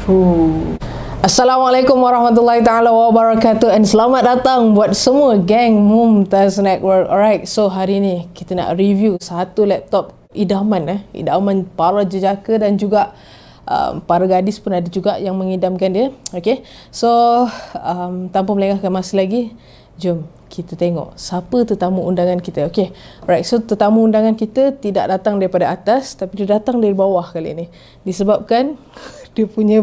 Fuh. Assalamualaikum warahmatullahi taala wabarakatuh, and selamat datang buat semua geng Mumtaz Network. Alright, so hari ni kita nak review satu laptop idaman idaman para jejaka dan juga para gadis pun ada juga yang mengidamkan dia. Okay, so tanpa melengahkan masa lagi, jom kita tengok siapa tetamu undangan kita. Okay, alright, so tetamu undangan kita tidak datang daripada atas, tapi dia datang dari bawah kali ini. Disebabkan dia punya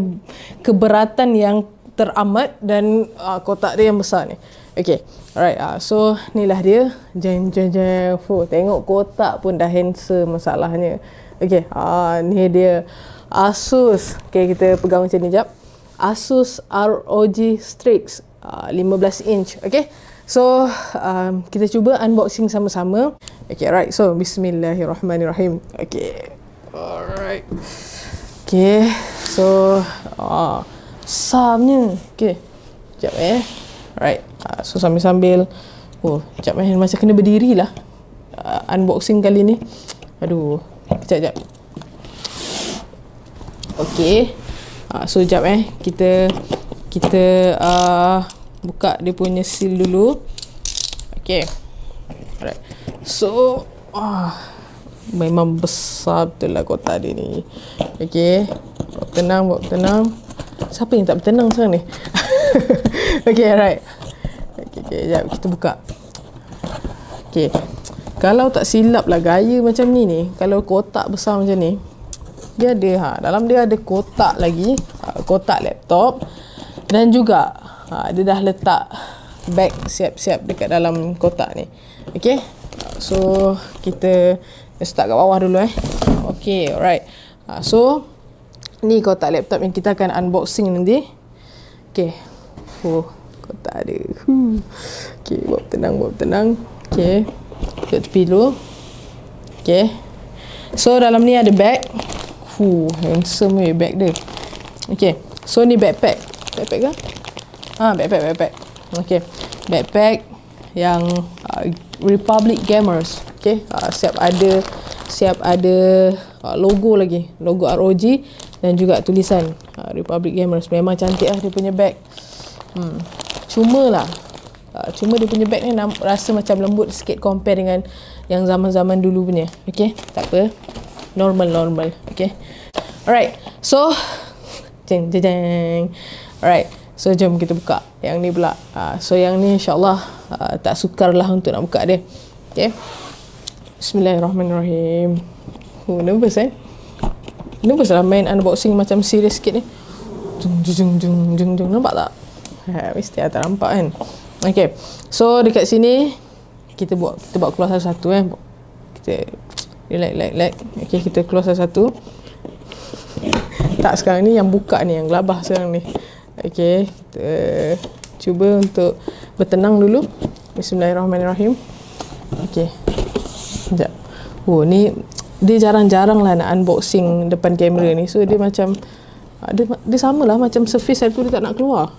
keberatan yang teramat dan kotak dia yang besar ni. Okay, alright, so inilah dia. Tengok kotak pun dah handsome masalahnya. Okay, ni dia Asus. Okay, kita pegang macam ni jap. Asus ROG Strix 15 inch. Okay, so kita cuba unboxing sama-sama. Okay, right, so bismillahirrahmanirrahim. Okay, alright. Okay, so besarnya. Okay, sekejap alright, so sambil-sambil sekejap macam kena berdiri lah unboxing kali ni. Aduh, sekejap. Okay, so sekejap kita buka dia punya seal dulu. Okay, alright, so memang besar betul lah kotak dia ni. Okay, bawa tenang. Siapa yang tak bertenang sekarang ni? Okay, alright. Okay, sekejap kita buka. Okay, kalau tak silap lah gaya macam ni, kalau kotak besar macam ni, dia ada dalam dia ada kotak lagi, kotak laptop, dan juga dia dah letak bag siap-siap dekat dalam kotak ni. Okay, so kita start kat bawah dulu. Okay, alright. So ni kotak laptop yang kita akan unboxing nanti. Okay, kotak ada. Okay, buat tenang. Okay, duduk tepi dulu. Okay, so dalam ni ada bag. Handsome bag dia. Okay, so ni backpack ke? Backpack. Okay, backpack yang Republic Gamers. Okay, siap ada logo lagi, logo ROG dan juga tulisan Republic Gamers. Memang cantik lah dia punya bag. Cuma dia punya bag ni rasa macam lembut sikit compare dengan yang zaman-zaman dulu punya. Okay, tak apa, normal. Okay, alright, so alright, so jom kita buka yang ni pula. So yang ni insyaAllah tak sukar lah untuk nak buka dia. Okay, bismillahirrahmanirrahim. Nervous nervous lah main unboxing macam serius sikit ni. Jung, nampak tak? Mesti tak nampak kan. Okay, so dekat sini kita buat keluar satu-satu. Kita like. Okay, kita keluar satu-satu. Tak, sekarang ni yang buka ni, yang gelabah sekarang ni. Okay, kita cuba untuk bertenang dulu. Bismillahirrahmanirrahim. Okay, sekejap. Ni dia jarang-jarang lah nak unboxing depan kamera ni. So dia macam dia samalah macam surface tu, dia tak nak keluar.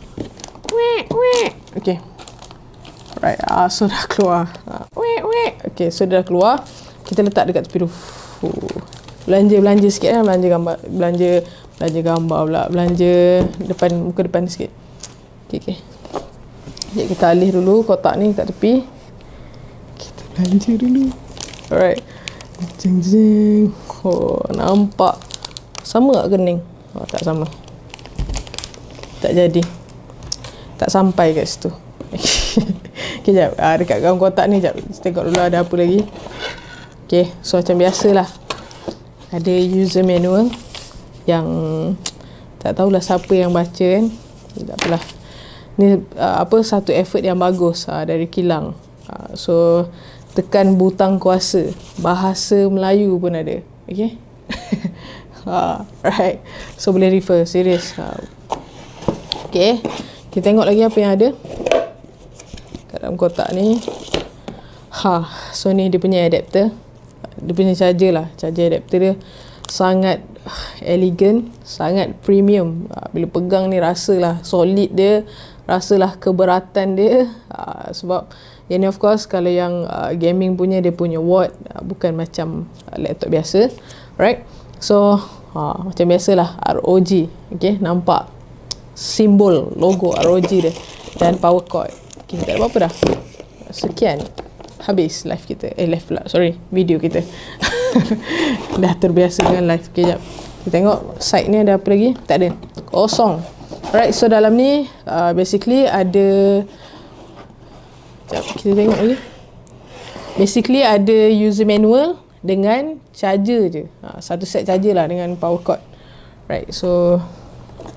Okay, right, so dah keluar. Okay, so dah keluar. Kita letak dekat tepi dulu. Belanja sikit lah. Belanja gambar pula. Belanja muka depan sikit. Okay. Sekejap kita alih dulu kotak ni kat tepi. Kita belanja dulu. Alright. Jeng. Nampak sama tak kening? Tak sama. Tak jadi. Tak sampai kat situ. Okay, sekejap. Dekat dalam kotak ni, sekejap. Kita tengok dulu ada apa lagi. Okay, so macam biasalah, ada user manual yang tak tahulah siapa yang baca kan. Tak apalah. Ni satu effort yang bagus dari kilang. So tekan butang kuasa, bahasa Melayu pun ada. Okay. Right, so boleh refer, serius. Okay, kita tengok lagi apa yang ada kat dalam kotak ni. So ni dia punya adapter, dia punya charger adapter dia sangat elegan, sangat premium. Bila pegang ni rasalah solid dia, rasalah keberatan dia. Sebab yang ni of course kalau yang gaming punya, dia punya watt bukan macam laptop biasa. Right, so Macam biasalah ROG. Okay, nampak simbol logo ROG dia dan power cord. Okay, tak ada apa-apa dah. Sekian, habis live kita. Live pula, sorry, video kita. Dah terbiasa dengan live. Okay, jap, kita tengok side ni ada apa lagi. Tak ada, kosong. Alright, so dalam ni basically ada, jap, kita tengok lagi. Basically ada user manual dengan charger je. Satu set charger lah dengan power cord. Right, so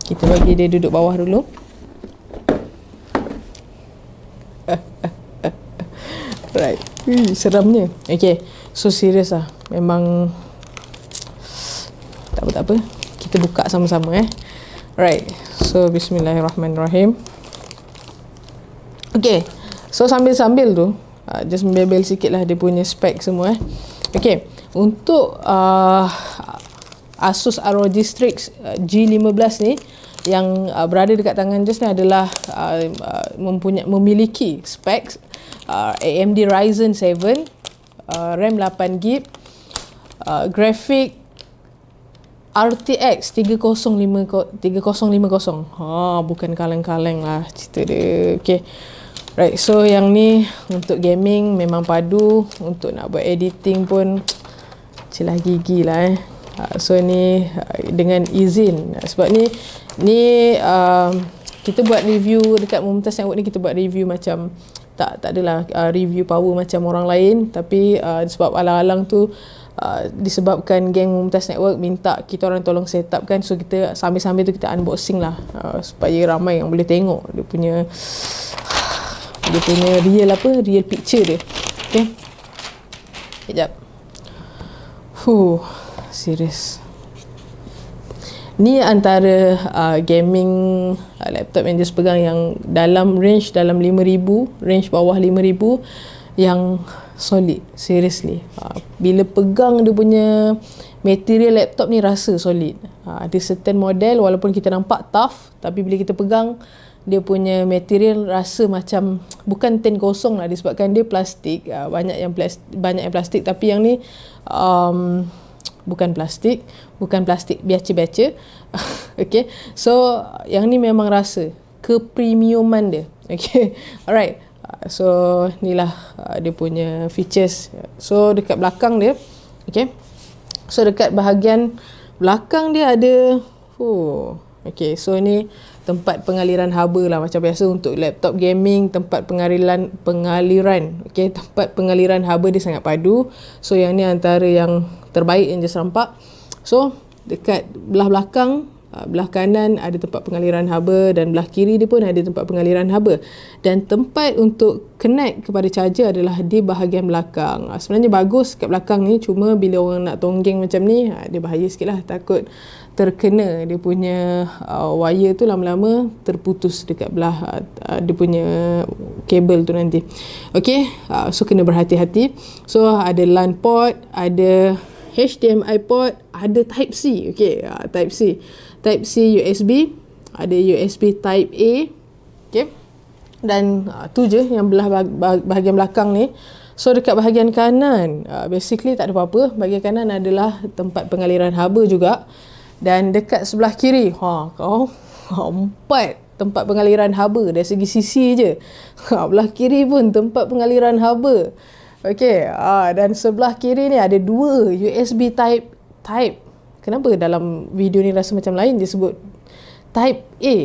kita bagi dia duduk bawah dulu. Right, seramnya. Okay, so serius lah. Memang tak apa. Kita buka sama-sama Right, so bismillahirrahmanirrahim. Okay, so sambil-sambil tu just membebel sikit lah dia punya spek semua Okay, untuk Asus ROG Strix G15 ni yang berada dekat tangan just ni adalah memiliki spek AMD Ryzen 7, RAM 8GB, grafik RTX 3050. Bukan kaleng-kaleng lah cerita dia. Okay, right, so yang ni untuk gaming memang padu. Untuk nak buat editing pun celah gigi lah So ni dengan izin. Sebab ni kita buat review dekat Mumtaz Network ni, kita buat review macam tak adalah review power macam orang lain, tapi sebab alang-alang tu disebabkan geng Mumtaz Network minta kita orang tolong set up kan, so kita sambil-sambil tu kita unboxing lah supaya ramai yang boleh tengok dia punya real picture dia. Okay, sekejap. Serius. Ni antara gaming laptop yang just pegang yang dalam 5,000, range bawah 5,000 yang solid, seriously. Bila pegang dia punya material laptop ni rasa solid. Ada certain model walaupun kita nampak tough, tapi bila kita pegang dia punya material rasa macam bukan tin kosong lah, disebabkan dia plastik. Banyak yang plastik, tapi yang ni bukan plastik biaca-biaca. Okay, so yang ni memang rasa kepremiuman dia. Okay, alright. So inilah dia punya features. So dekat belakang dia, okay, so dekat bahagian belakang dia ada okay, so ni tempat pengaliran haba lah macam biasa untuk laptop gaming. Tempat pengaliran okay, tempat pengaliran haba dia sangat padu. So yang ni antara yang terbaik yang just nampak. So dekat belah belakang, belah kanan ada tempat pengaliran haba dan belah kiri dia pun ada tempat pengaliran haba. Dan tempat untuk connect kepada charger adalah di bahagian belakang. Sebenarnya bagus kat belakang ni, cuma bila orang nak tonggeng macam ni, dia bahaya sikit lah, takut terkena dia punya wire tu lama-lama terputus dekat belah dia punya kabel tu nanti. Okay, so kena berhati-hati. So ada LAN port, ada HDMI port, ada Type-C. Okay, Type-C USB, ada USB Type A. Okay, dan tu je yang belah bahagian belakang ni. So dekat bahagian kanan, basically tak ada apa-apa. Bahagian kanan adalah tempat pengaliran haba juga. Dan dekat sebelah kiri, empat tempat pengaliran haba dari segi sisi je. Belah kiri pun tempat pengaliran haba. Okey, dan sebelah kiri ni ada dua USB type. Kenapa dalam video ni rasa macam lain dia sebut Type A,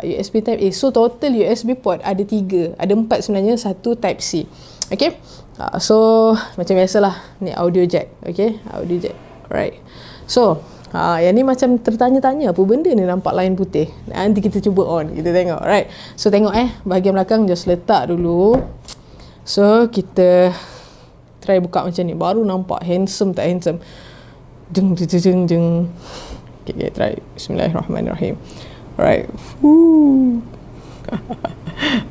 USB Type A. So total USB port ada 3, ada 4 sebenarnya, satu Type C. Okey, so macam biasalah ni audio jack. Okey, audio jack. Alright. So yang ni macam tertanya-tanya apa benda ni nampak lain putih. Nanti kita cuba on, kita tengok. Alright, so tengok bahagian belakang just letak dulu. So kita try buka macam ni, baru nampak handsome tak handsome. Jeng. Okay, try. Bismillahirrahmanirrahim. Alright.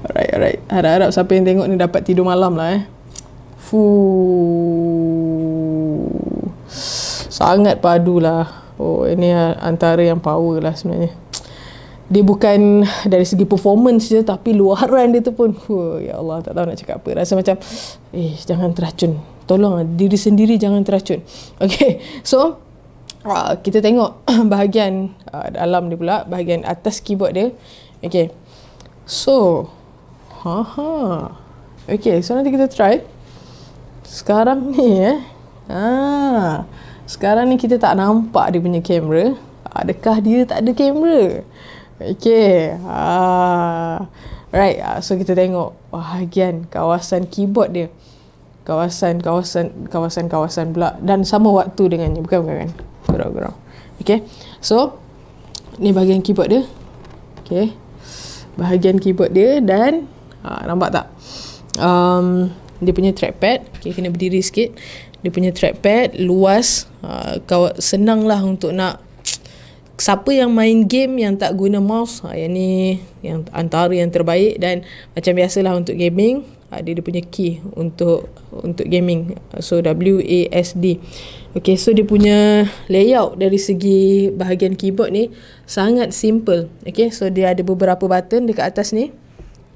Alright. Harap-harap siapa yang tengok ni dapat tidur malam lah. Sangat padu lah. Ini antara yang power lah sebenarnya. Dia bukan dari segi performance je, tapi luaran dia tu pun, ya Allah, tak tahu nak cakap apa. Rasa macam, jangan teracun. Tolong diri sendiri jangan teracun. Okay, so kita tengok bahagian dalam dia pula, bahagian atas keyboard dia. Okay, so okay, so nanti kita try. Sekarang ni sekarang ni kita tak nampak dia punya kamera. Adakah dia tak ada kamera? Okay, right, so kita tengok bahagian kawasan keyboard dia. Kawasan pula, dan sama waktu dengannya, bukan gurau. Okay, so ni bahagian keyboard dia. Okay, bahagian keyboard dia, dan nampak tak dia punya trackpad. Okay, kena berdiri sikit. Dia punya trackpad luas, senang lah untuk nak, siapa yang main game yang tak guna mouse, yang ni yang antara yang terbaik. Dan macam biasalah untuk gaming, dia punya key untuk gaming, so WASD. Okay, so dia punya layout dari segi bahagian keyboard ni sangat simple. Okay, so dia ada beberapa button dekat atas ni.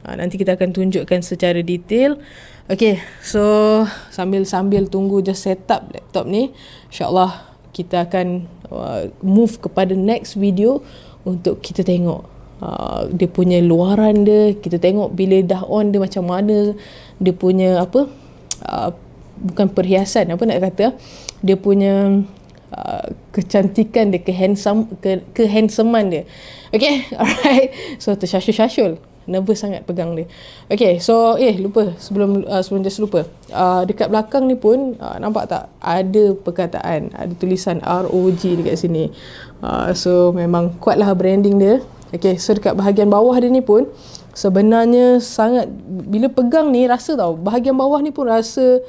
Nanti kita akan tunjukkan secara detail. Okay, so sambil tunggu just set up laptop ni, InsyaAllah kita akan move kepada next video untuk kita tengok dia punya luaran dia. Kita tengok bila dah on dia macam mana dia punya bukan perhiasan, apa nak kata, dia punya kecantikan dia, kehandsomean dia. Okay, alright, so tersyasyul-syasyul, nervous sangat pegang dia. Okay, so lupa, sebelum just lupa, dekat belakang ni pun nampak tak ada perkataan, ada tulisan ROG dekat sini. So memang kuat lah branding dia. Okay, so dekat bahagian bawah dia ni pun sebenarnya sangat, bila pegang ni rasa tau, bahagian bawah ni pun rasa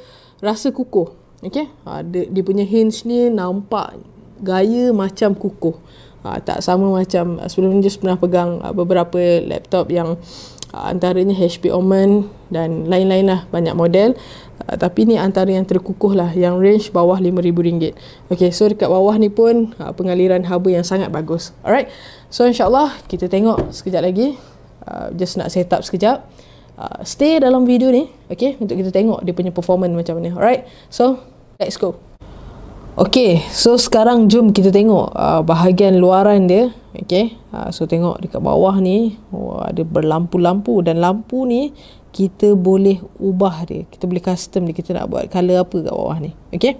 kukuh. Okay, dia punya hinge ni nampak gaya macam kukuh. Tak sama macam sebelum ni just pernah pegang beberapa laptop yang antaranya HP Omen dan lain-lain lah, banyak model. Tapi ni antara yang terkukuh lah, yang range bawah RM5,000. Okay, so dekat bawah ni pun pengaliran haba yang sangat bagus. Alright, so insyaAllah kita tengok sekejap lagi. Just nak set up sekejap. Stay dalam video ni, okay, untuk kita tengok dia punya performance macam mana. Alright, so let's go. Okay, so sekarang jom kita tengok bahagian luaran dia. Okay, so tengok dekat bawah ni, ada berlampu-lampu, dan lampu ni kita boleh ubah dia, kita boleh custom dia, kita nak buat color apa kat bawah ni. Okay,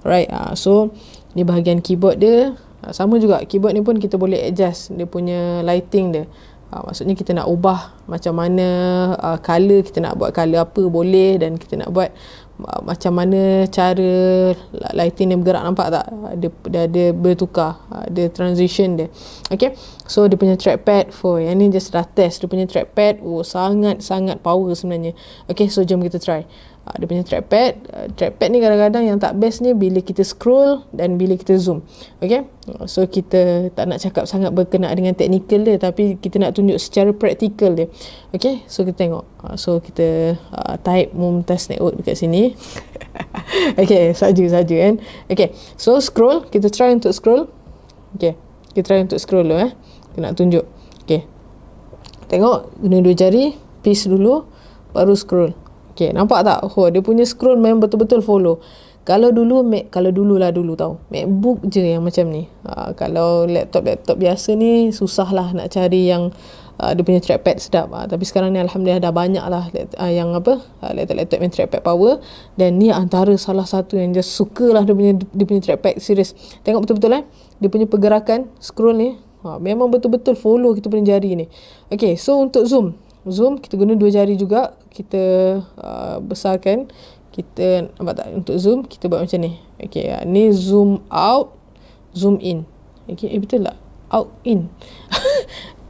alright, so ni bahagian keyboard dia. Sama juga, keyboard ni pun kita boleh adjust dia punya lighting dia. Maksudnya kita nak ubah macam mana color, kita nak buat color apa boleh, dan kita nak buat macam mana cara lighting dia bergerak. Nampak tak? Dia ada bertukar, ada transition dia. Okay, so dia punya trackpad, yang ni just dah test. Dia punya trackpad sangat power sebenarnya. Okay, so jom kita try. Dia punya trackpad ni kadang-kadang yang tak best ni bila kita scroll dan bila kita zoom. Okay, so kita tak nak cakap sangat berkenaan dengan technical dia, tapi kita nak tunjuk secara praktikal dia. Okay, so kita tengok. So kita type Mumtaz Network dekat sini. Okay, saja kan. Okay, so scroll, kita try untuk scroll. Okay, kita try untuk scroll dulu. Kita nak tunjuk. Okay, tengok, guna 2 jari, peace dulu, baru scroll. Okay, nampak tak? Dia punya scroll memang betul-betul follow. Kalau dulu tau, MacBook je yang macam ni. Kalau laptop biasa ni susah lah nak cari yang dia punya trackpad sedap. Tapi sekarang ni alhamdulillah dah banyak lah yang laptop yang trackpad power. Dan ni antara salah satu yang just suka lah dia punya trackpad, serius. Tengok betul-betul dia punya pergerakan scroll ni memang betul-betul follow kita punya jari ni. Okay, so untuk zoom kita guna 2 jari juga. Kita besarkan. Kita nampak tak? Untuk zoom kita buat macam ni. Okay, ni zoom out, zoom in. Okay, betul tak? Out, in.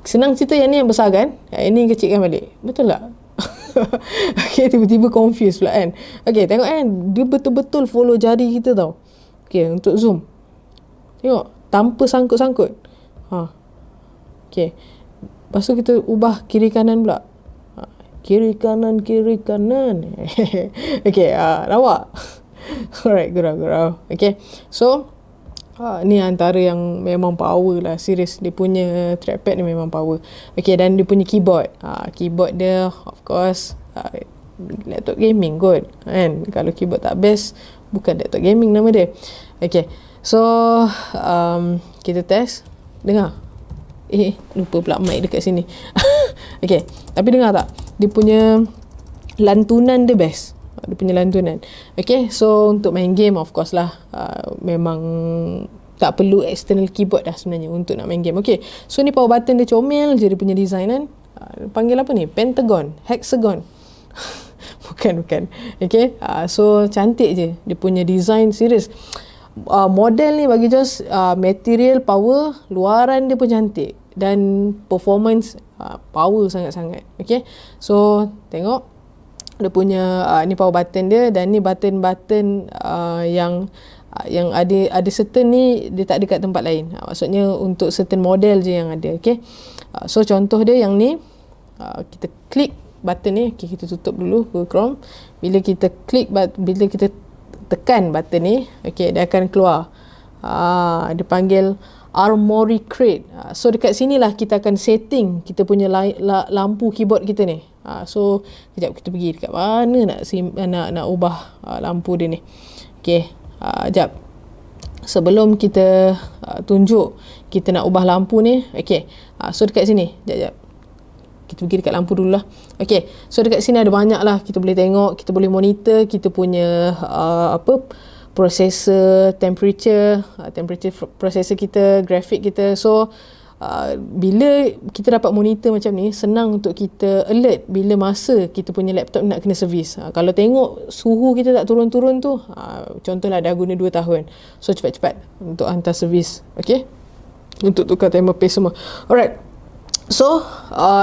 Senang cerita yang ni yang besar kan, yang ni kecilkan balik. Betul tak? Okay, tiba-tiba confused pula kan. Okay, tengok kan, dia betul-betul follow jari kita tau. Okay, untuk zoom, tengok, tanpa sangkut-sangkut. Okay, lepas tu kita ubah kiri kanan pula. Kiri kanan. Okay, nampak? Alright, gurau. Okay, so ni antara yang memang power lah, serius. Dia punya trackpad ni memang power. Okay, dan dia punya keyboard, keyboard dia of course laptop gaming kot kan. Kalau keyboard tak best, bukan laptop gaming nama dia. Okay, So kita test. Dengar. Lupa pula mic dekat sini. Okay, tapi dengar tak, dia punya lantunan dia best. Dia punya lantunan. Okay, so untuk main game of course lah, memang tak perlu external keyboard dah sebenarnya untuk nak main game. Okay, so ni power button dia comel je dia punya design kan. Panggil apa ni? Pentagon, hexagon. bukan. Okay, so cantik je dia punya design, serius. Model ni bagi Jos, material power, luaran dia pun cantik, dan performance power sangat-sangat. Okay, so tengok dia punya ni power button dia, dan ni button-button yang ada certain ni dia tak ada kat tempat lain. Maksudnya untuk certain model je yang ada. Okay, so contoh dia yang ni, kita klik button ni. Okay, kita tutup dulu Google Chrome. Bila kita tekan button ni, okay, dia akan keluar. Dia panggil Armoury Crate. So dekat sini lah kita akan setting kita punya lampu keyboard kita ni. So kejap kita pergi dekat mana nak ubah lampu dia ni. Okay, jap. Sebelum kita tunjuk kita nak ubah lampu ni, okay, so dekat sini, jap. Kita pergi dekat lampu dulu lah. Okay, so dekat sini ada banyak lah kita boleh tengok. Kita boleh monitor kita punya processor, temperature processor kita, grafik kita. So bila kita dapat monitor macam ni, senang untuk kita alert bila masa kita punya laptop nak kena servis. Kalau tengok suhu kita tak turun-turun tu, contohlah dah guna 2 tahun, so cepat-cepat untuk hantar servis. Okay, untuk tukar timer paste semua. Alright, so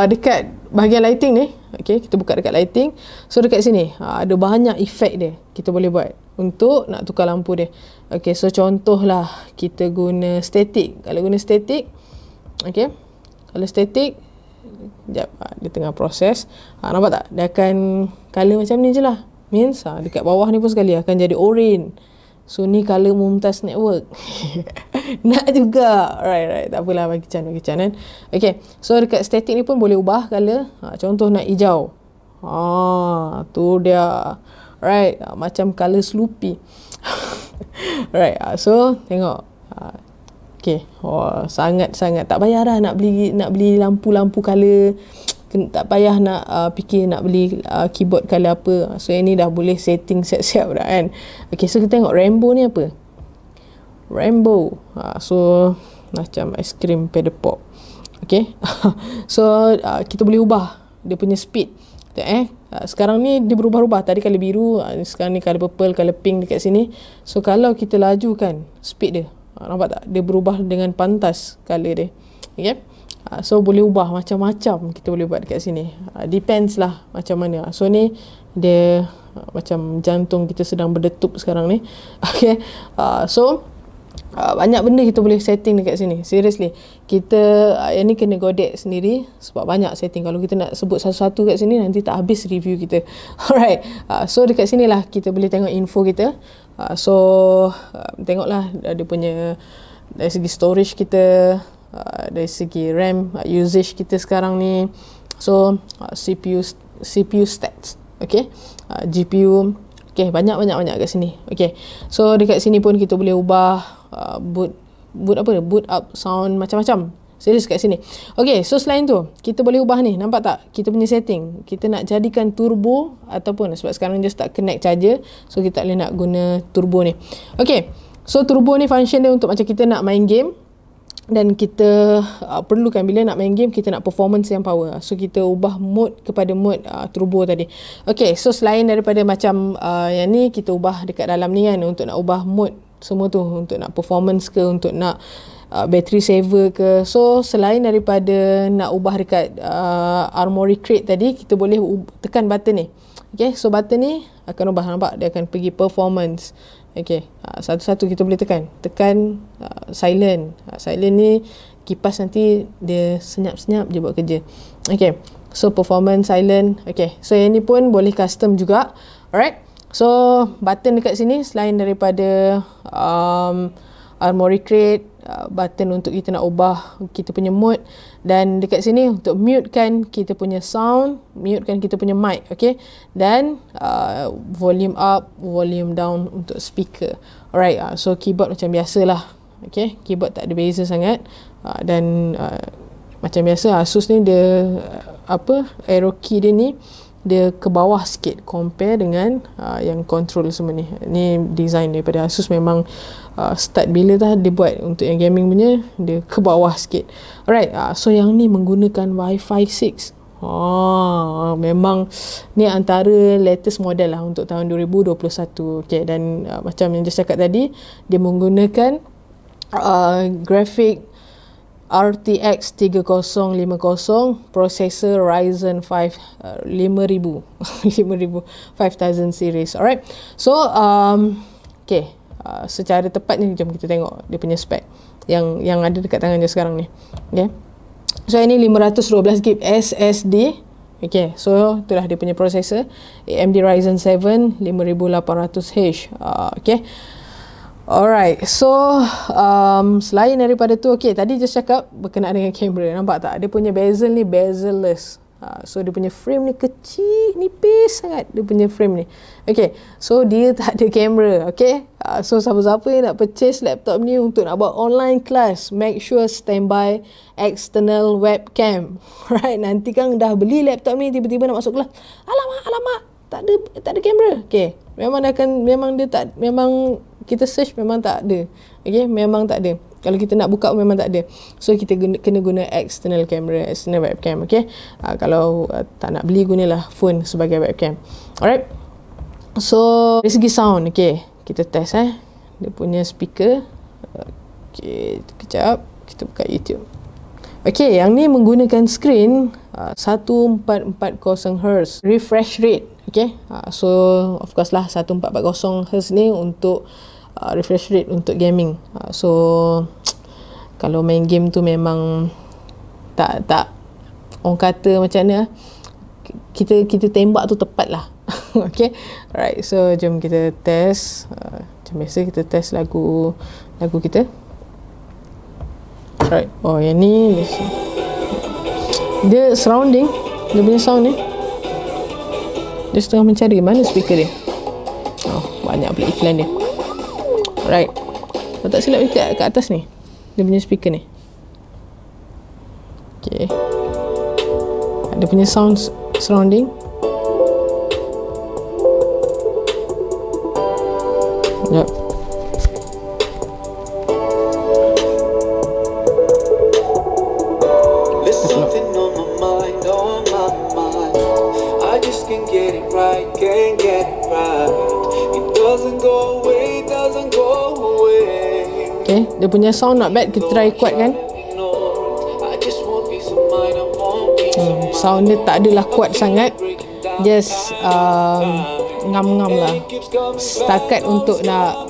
dekat bahagian lighting ni, okay, kita buka dekat lighting. So dekat sini ada banyak efek dia kita boleh buat untuk nak tukar lampu dia. Okay, so contohlah kita guna static. Kalau guna static, okay, kalau static, sekejap, dia tengah proses. Nampak tak, dia akan color macam ni je lah. Means dekat bawah ni pun sekali akan jadi orange. So ni color Mumtaz Network. Nak juga. Right. Tak apalah, bagi can kan. Okay, so dekat static ni pun boleh ubah color. Contoh nak hijau. Tu dia. Right, macam color Sloopy. Right, so tengok. Okay, sangat-sangat tak payah dah nak beli lampu-lampu color. Tak payah nak fikir nak beli keyboard color apa. So yang ni dah boleh setting siap-siap dah kan. Okay, so kita tengok rainbow ni apa. Rainbow, so macam aiskrim pedal pop. Okay. So kita boleh ubah dia punya speed. Sekarang ni dia berubah-ubah. Tadi color biru, sekarang ni color purple, color pink dekat sini. So kalau kita lajukan speed dia, nampak tak, dia berubah dengan pantas color dia. Okay, so boleh ubah macam-macam kita boleh buat dekat sini. Depends lah macam mana. So ni dia macam jantung kita sedang berdetup sekarang ni. Okay, so banyak benda kita boleh setting dekat sini. Seriously, kita yang ni kena godek sendiri sebab banyak setting. Kalau kita nak sebut satu-satu kat sini, nanti tak habis review kita. Alright, so dekat sini lah kita boleh tengok info kita. So tengoklah dia punya dari segi storage kita, dari segi RAM usage kita sekarang ni. So CPU stats, okay, GPU, okay, banyak kat sini. Okay, so dekat sini pun kita boleh ubah boot up sound, macam-macam. Serius kat sini. Okay, so selain tu kita boleh ubah ni, nampak tak, kita punya setting. Kita nak jadikan turbo ataupun, sebab sekarang just tak connect charger, so kita tak boleh nak guna turbo ni. Okay, so turbo ni function dia untuk macam kita nak main game, dan kita perlukan bila nak main game kita nak performance yang power. So kita ubah mode kepada mode turbo tadi. Okay, so selain daripada macam yang ni, kita ubah dekat dalam ni kan, untuk nak ubah mode semua tu, untuk nak performance ke, untuk nak battery saver ke. So selain daripada nak ubah dekat Armoury Crate tadi, kita boleh tekan button ni. Okay, so button ni akan ubah, nampak dia akan pergi performance. Okay, satu-satu kita boleh tekan silent. Silent ni kipas nanti dia senyap-senyap je buat kerja. Okay, so performance silent. Okay, so yang ni pun boleh custom juga. Alright, so button dekat sini selain daripada Armoury Crate, button untuk kita nak ubah kita punya mode, dan dekat sini untuk mute kan kita punya sound, mute kan kita punya mic, okay, dan volume up, volume down untuk speaker. Alright, so keyboard macam biasalah, okay, keyboard tak ada beza sangat, dan macam biasa Asus ni dia arrow key dia ni dia ke bawah sikit compare dengan yang control semua ni. Ni design daripada Asus, memang start bila dah dia buat untuk yang gaming punya, dia ke bawah sikit. Alright, so yang ni menggunakan Wi-Fi 6. Memang ni antara latest model lah untuk tahun 2021. Okay, dan macam yang Jess cakap tadi, dia menggunakan grafik RTX 3050, processor Ryzen 5 5000 series. Alright, so okay, secara tepatnya jom kita tengok dia punya spek yang ada dekat tangan dia sekarang ni. Okay, so ini 512GB SSD. Okay, so itulah dia punya processor AMD Ryzen 7 5800H. Okay, alright, so selain daripada tu, okay, tadi just cakap berkenaan dengan kamera, nampak tak dia punya bezel ni bezel-less. So dia punya frame ni kecil, nipis sangat dia punya frame ni. Okay, so dia tak ada kamera. Okay, so siapa-siapa yang nak purchase laptop ni untuk nak buat online class, make sure standby external webcam. Right, nanti kan dah beli laptop ni tiba-tiba nak masuk kelas, alamak tak ada kamera. Okay, memang kita search memang tak ada. Okay, memang tak ada. Kalau kita nak buka memang tak ada. So kita kena guna external camera, external webcam. Okay, kalau tak nak beli, gunalah phone sebagai webcam. Alright, so dari segi sound, okay, kita test dia punya speaker. Okay, kejap kita buka YouTube. Okay, yang ni menggunakan screen 1440Hz refresh rate. Okay, so of course lah 1440Hz ni untuk refresh rate untuk gaming. So kalau main game tu memang tak orang kata macam mana, kita tembak tu tepat lah. Okay, alright, so jom kita test. Macam biasa kita test lagu kita. Alright, yang ni dia surrounding, dia punya sound ni. Dia setengah mencari mana speaker dia. Banyak pula iklan dia. Alright, kalau tak silap kat atas ni dia punya speaker ni. Okay, dia punya sound surrounding. Yep. Okay, dia punya sound not bad. Kita try kuatkan. Sound dia tak adalah kuat sangat, just ngam-ngam lah. Setakat untuk nak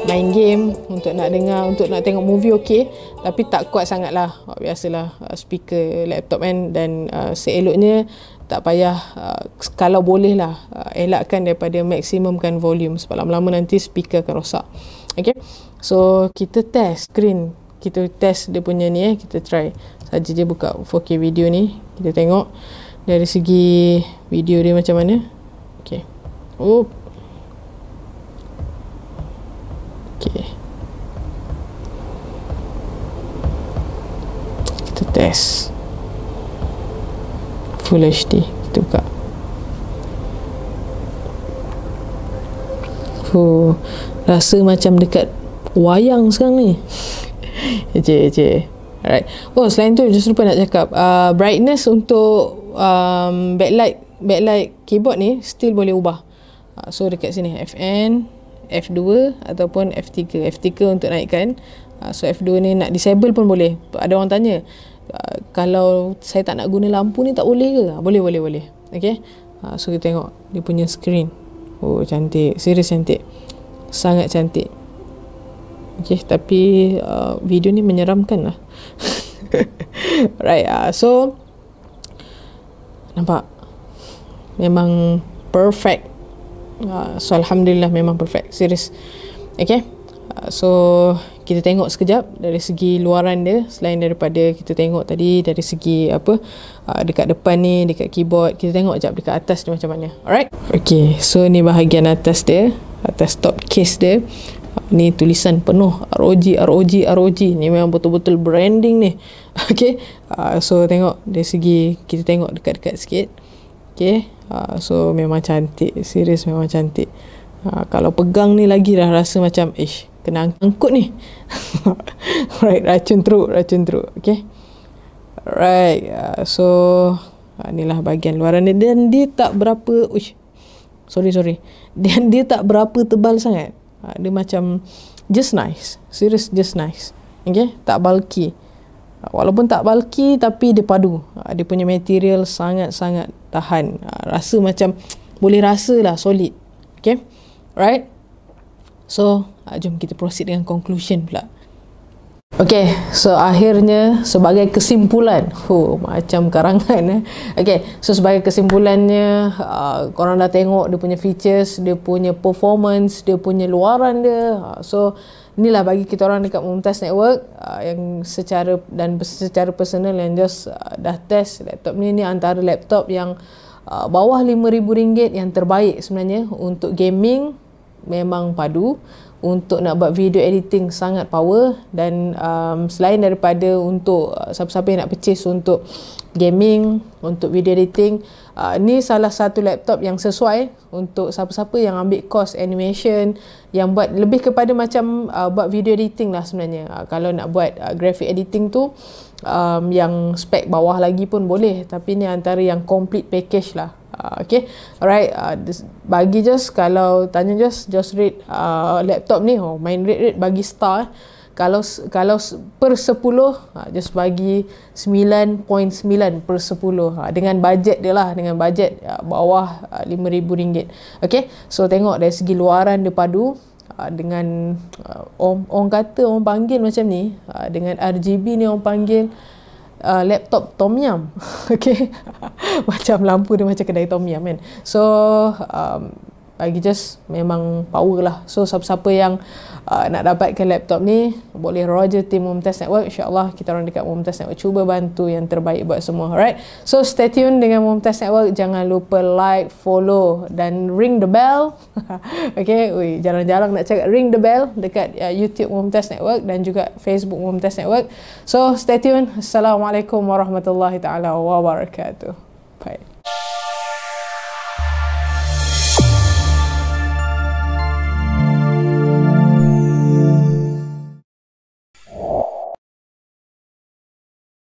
main game, untuk nak dengar, untuk nak tengok movie, okay, tapi tak kuat sangat lah. Biasalah speaker laptop kan. Dan seeloknya tak payah, kalau boleh lah elakkan daripada maksimumkan volume, sebab lama-lama nanti speaker akan rosak. Okay, so kita test screen, kita test dia punya ni, kita try saja je buka 4K video ni, kita tengok dari segi video dia macam mana. Okay, okay, kita test Full HD, kita buka. Rasa macam dekat wayang sekarang ni. Ece. Alright. Selain tu just lupa nak cakap, brightness untuk backlight keyboard ni still boleh ubah. So dekat sini FN, F2 ataupun F3. F3 untuk naikkan. So F2 ni nak disable pun boleh. Ada orang tanya, kalau saya tak nak guna lampu ni tak boleh ke? Boleh. Okay, so kita tengok dia punya screen. Cantik, serius cantik, sangat cantik. Okay, tapi video ni menyeramkan lah. Right, so nampak memang perfect. So alhamdulillah memang perfect, serius. Okay, So kita tengok sekejap dari segi luaran dia, selain daripada kita tengok tadi dari segi apa, dekat depan ni, dekat keyboard, kita tengok sekejap dekat atas dia macam mana. Alright, okay, so ni bahagian atas dia, atas top case dia. Ni tulisan penuh ROG, ROG, ROG. Ni memang betul-betul branding ni. Okay, so tengok dari segi, kita tengok dekat-dekat sikit. Okay, so memang cantik, serius memang cantik. Kalau pegang ni lagi dah rasa macam kena angkut ni. Alright, racun teruk. Okay, alright, so inilah bahagian luaran dia. Dan dia tak berapa sorry, dan dia tak berapa tebal sangat. Dia macam just nice, serius just nice. Okay, tak bulky. Walaupun tak bulky tapi dia padu. Dia punya material sangat-sangat tahan. Rasa macam boleh rasa lah solid. Okay, right. So jom kita proceed dengan conclusion pula. Okay, so akhirnya sebagai kesimpulan, macam karangan Okay, so sebagai kesimpulannya, korang dah tengok dia punya features, dia punya performance, dia punya luaran dia. So inilah bagi kita orang dekat Mumtaz Network, yang secara personal yang just dah test laptop ni antara laptop yang bawah RM5,000 yang terbaik sebenarnya untuk gaming. Memang padu. Untuk nak buat video editing sangat power. Dan selain daripada untuk siapa-siapa yang nak purchase untuk gaming, untuk video editing, ni salah satu laptop yang sesuai untuk siapa-siapa yang ambil course animation, yang buat lebih kepada macam buat video editing lah sebenarnya. Kalau nak buat graphic editing tu, yang spek bawah lagi pun boleh, tapi ni antara yang complete package lah. Okay, alright, bagi kalau tanya just rate laptop ni, main rate bagi star. Kalau per 10, just bagi 9.9 per 10, dengan bajet dia lah, dengan bajet bawah RM5,000. Okay, so tengok dari segi luaran dia padu, dengan orang panggil macam ni, dengan RGB ni orang panggil laptop tom yum. Okay, macam lampu dia macam kedai tom yum kan. So bagi just memang power lah. So siapa-siapa yang nak dapatkan laptop ni, boleh roger tim Mumtaz Network. InsyaAllah kita orang dekat Mumtaz Network cuba bantu yang terbaik buat semua. Alright, so stay tune dengan Mumtaz Network. Jangan lupa like, follow dan ring the bell. Okay, jarang-jarang nak cakap ring the bell dekat YouTube Mumtaz Network dan juga Facebook Mumtaz Network. So stay tune. Assalamualaikum warahmatullahi taala wabarakatuh.